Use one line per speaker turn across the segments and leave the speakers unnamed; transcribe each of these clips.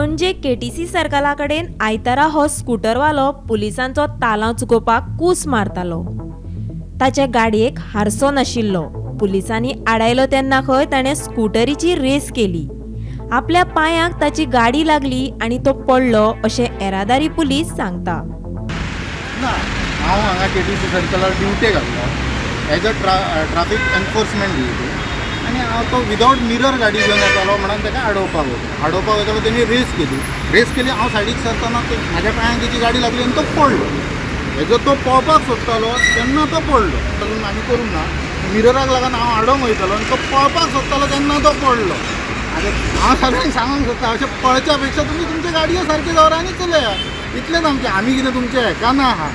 पणजे केटीसी सर्कला कडेन आयतारा हो स्कूटरवालो पुलिसांचो तालांव चुकोवपाक कूस मारतालो. ताचे गाडयेक हारसो नाशिल्लो. पुलिसांनी आडायलो तेन्ना खंय ताणें स्कूटरीची रेस केली. आपल्या पांयाक ताची गाडी लागली आनी तो पडलो अशें येरादारी पुलीस सांगता.
ना हांव हांगा केटीसी सर्कलार ड्युटेक आसलो as a traffic enforcement duty आनी हांव तो विदावट मिरर गाडी घेवन येतालो म्हणून ताका आडोवपाक वयतालो. तेणी रेस केली हांव सायडीक सरतना म्हाज्या पांयाक तेची गाडी लागली आनी तो पडलो. हेजो तो पळोवपाक सोदतालो तेन्ना तो पडलो. तातूंत आमी करूंक ना. मिरराक लागून हांव आडोवंक वयतालो आनी तो पळोवपाक सोदतालो तेन्ना तो पडलो. आतां हांव सगळ्यांक सांगूंक सोदता अशें पळच्या पेक्षा तुमी तुमचे गाडयो सारके दवरा आनी चलयात. इतलेंच आमचें. आमी कितें तुमचे हेका ना आहा.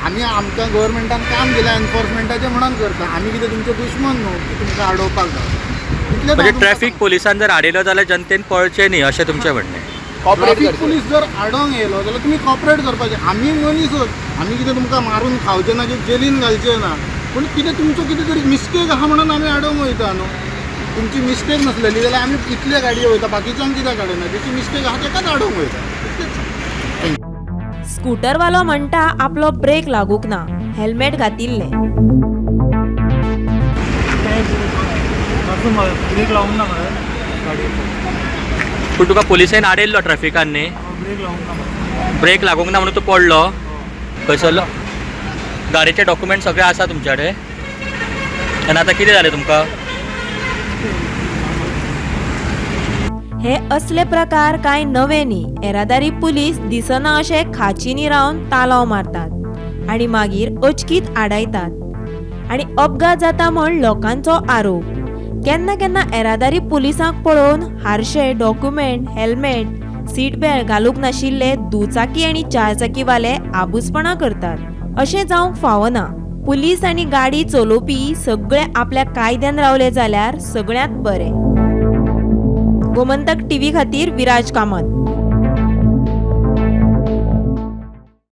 आमी आमकां गव्हर्मेंटान काम दिलां एनफोर्समेंटाचें म्हणून करता. आमी कितें तुमचे दुश्मन न्हू की तुमकां आडोवपाक जाय.
म्हणजे ट्रॅफिक पोलिसान जर आडयलो जाल्यार जनतेन पळचें न्ही अशें तुमचें म्हणणें.
ट्रॅफिक पुलीस जर आडोवंक येयलो जाल्यार तुमी कॉपरेट करपाचें. आमी मनीसच. आमी कितें तुमकां मारून खावचें ना की जेलीन घालचें ना. पूण कितें तुमचो कितें तरी मिस्टेक आहा म्हणून आमी आडोवंक वयता न्हू. तुमची मिस्टेक नसलेली जाल्यार आमी इतले गाडयो वयता. बाकीच्यांक कित्याक काडना. जेची मिस्टेक आहा तेकाच आडोवंक वयता.
स्कूटरवालो म्हणटा आपलो ब्रेक लागूंक ना. हेल्मेट घातिल्लें.
ब्रेक लावून ना मरे गाडी.
पूण तुका पुलिसेन आडयल्लो ट्रॅफिकान न्ही.
ब्रेक लावून ना.
ब्रेक लागूंक ना म्हणून तूं पडलो. खंयसरलो गाडयेचे डॉक्युमेंट सगळे आसा तुमचे कडेन. आनी आतां कितें जालें तुमकां.
हे असले प्रकार कांय नवे न्ही. येरादारी पुलीस दिसना अशे खाचींनी रावन तालाव मारतात आनी मागीर अचकीत आडायतात आनी अपघात जाता म्हण लोकांचो आरोप. केन्ना केन्ना येरादारी पुलिसांक पळोवन हारशे डॉक्युमेंट, हेल्मेट, सीट बेल्ट घालूंक नाशिल्ले दुचाकी आनी चारचाकीवाले आबूजपणां करतात. अशें जावंक फावना. पुलीस आनी गाडी चलोवपी सगळे आपल्या कायद्यान रावले जाल्यार सगळ्यांत बरें. गोमंतक टीव्ही खातीर विराज कामत.